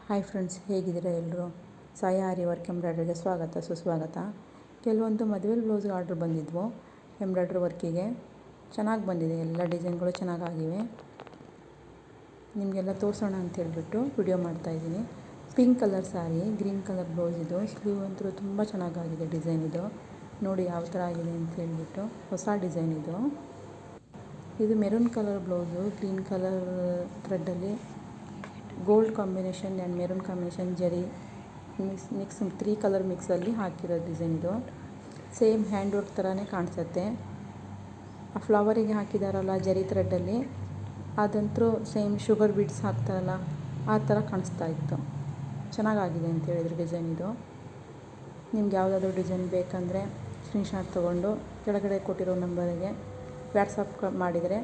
Hi friends, ಹೇಗಿದ್ದೀರಾ ಎಲ್ಲರೂ? ಸಾಯಿ ಆರಿ work ಎಂಬ್ರಾಯ್ಡ್ರಿಗೆ ಸ್ವಾಗತ ಸುಸ್ವಾಗತ. ಕೆಲವೊಂದು ಮದುವೆ ಬ್ಲೌಸ್ಗೆ ಆರ್ಡ್ರ್ ಬಂದಿದ್ವು ಎಂಬ್ರಾಯ್ಡ್ರಿ ವರ್ಕಿಗೆ. ಚೆನ್ನಾಗಿ ಬಂದಿದೆ, ಎಲ್ಲ ಡಿಸೈನ್ಗಳು ಚೆನ್ನಾಗಾಗಿವೆ. ನಿಮಗೆಲ್ಲ ತೋರಿಸೋಣ ಅಂತ ಹೇಳಿಬಿಟ್ಟು ವಿಡಿಯೋ ಮಾಡ್ತಾಯಿದ್ದೀನಿ. Pink colour sari, green colour blouse ಇದು. ಸ್ಲೀವ್ ಅಂತೂ ತುಂಬ ಚೆನ್ನಾಗಾಗಿದೆ ಡಿಸೈನ್ ಇದು. ನೋಡಿ ಯಾವ ಥರ ಆಗಿದೆ ಅಂತ ಹೇಳಿಬಿಟ್ಟು. ಹೊಸ ಡಿಸೈನ್ ಇದು. ಇದು maroon colour blouse, green colour ಥ್ರೆಡ್ಡಲ್ಲಿ gold combination and maroon combination ಜರಿ ಮಿಕ್ಸ್ 3 ಕಲರ್ ಮಿಕ್ಸಲ್ಲಿ ಹಾಕಿರೋ ಡಿಸೈನ್ ಇದು. ಸೇಮ್ ಹ್ಯಾಂಡ್ ವರ್ಕ್ ಥರನೇ ಕಾಣಿಸುತ್ತೆ. ಆ ಫ್ಲವರಿಗೆ ಹಾಕಿದಾರಲ್ಲ ಜರಿ ಥ್ರೆಡ್ಡಲ್ಲಿ, ಅದಂತೂ ಸೇಮ್ ಶುಗರ್ ಬೀಡ್ಸ್ ಹಾಕ್ತಾರಲ್ಲ ಆ ಥರ ಕಾಣಿಸ್ತಾ ಇತ್ತು. ಚೆನ್ನಾಗಾಗಿದೆ ಅಂತ ಹೇಳಿದ್ರು ಡಿಸೈನ್ ಇದು. ನಿಮ್ಗೆ ಯಾವುದಾದ್ರೂ ಡಿಸೈನ್ ಬೇಕಂದರೆ ಸ್ಕ್ರೀನ್ಶಾಟ್ ತೊಗೊಂಡು ಕೆಳಗಡೆ ಕೊಟ್ಟಿರೋ ನಂಬರಿಗೆ ವಾಟ್ಸಪ್ ಮಾಡಿದರೆ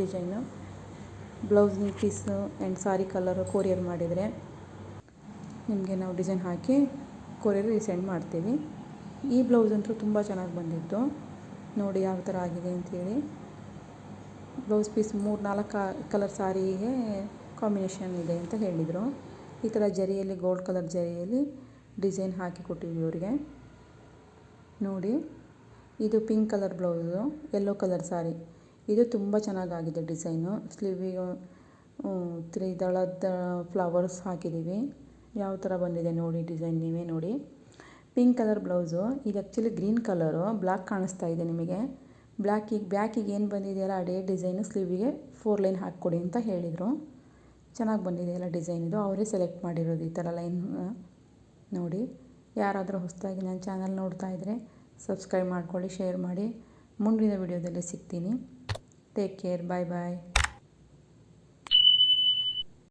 design blouse piece and sorry colour courier ಮಾಡಿದರೆ ನಿಮಗೆ ನಾವು ಡಿಸೈನ್ ಹಾಕಿ ಕೊರಿಯರ್ ರೀಸೆಂಡ್ ಮಾಡ್ತೀವಿ. ಈ ಬ್ಲೌಸ್ ಅಂತೂ ತುಂಬ ಚೆನ್ನಾಗಿ ಬಂದಿತ್ತು. ನೋಡಿ ಯಾವ ಥರ ಆಗಿದೆ ಅಂಥೇಳಿ. ಬ್ಲೌಸ್ ಪೀಸ್ 3-4 ಕಲರ್ ಸಾರಿಗೆ ಕಾಂಬಿನೇಷನ್ ಇದೆ ಅಂತ ಹೇಳಿದರು. ಈ ಥರ ಜರಿಯಲ್ಲಿ ಗೋಲ್ಡ್ ಕಲರ್ ಜರಿಯಲ್ಲಿ ಡಿಸೈನ್ ಹಾಕಿ ಕೊಟ್ಟಿದ್ವಿ ಇವರಿಗೆ. ನೋಡಿ, ಇದು pink colour blouse, yellow colour sari. ಇದು ತುಂಬ ಚೆನ್ನಾಗಾಗಿದೆ ಡಿಸೈನು. ಸ್ಲೀವಿಗೆ 3 ದಳದ ಫ್ಲವರ್ಸ್ ಹಾಕಿದ್ದೀವಿ. ಯಾವ ಥರ ಬಂದಿದೆ ನೋಡಿ ಡಿಸೈನ್, ನೀವೇ ನೋಡಿ. Pink colour blouse. ಇದು ಆ್ಯಕ್ಚುಲಿ ಗ್ರೀನ್ ಕಲರು, ಬ್ಲ್ಯಾಕ್ ಕಾಣಿಸ್ತಾ ಇದೆ ನಿಮಗೆ. ಬ್ಯಾಕಿಗೆ ಏನು ಬಂದಿದೆಯಲ್ಲ ಅದೇ ಡಿಸೈನು ಸ್ಲೀವಿಗೆ 4 ಲೈನ್ ಹಾಕ್ಕೊಡಿ ಅಂತ ಹೇಳಿದರು. ಚೆನ್ನಾಗಿ ಬಂದಿದೆಯಲ್ಲ ಡಿಸೈನ್ ಇದು. ಅವರೇ ಸೆಲೆಕ್ಟ್ ಮಾಡಿರೋದು ಈ ಥರ ಲೈನ್. ನೋಡಿ, ಯಾರಾದರೂ ಹೊಸದಾಗಿ ನನ್ನ ಚಾನಲ್ ನೋಡ್ತಾ ಇದ್ದರೆ ಸಬ್ಸ್ಕ್ರೈಬ್ ಮಾಡ್ಕೊಳ್ಳಿ, ಶೇರ್ ಮಾಡಿ. ಮುಂದಿನ ವಿಡಿಯೋದಲ್ಲಿ ಸಿಗ್ತೀನಿ. ಟೇಕ್ ಕೇರ್, ಬಾಯ್ ಬಾಯ್.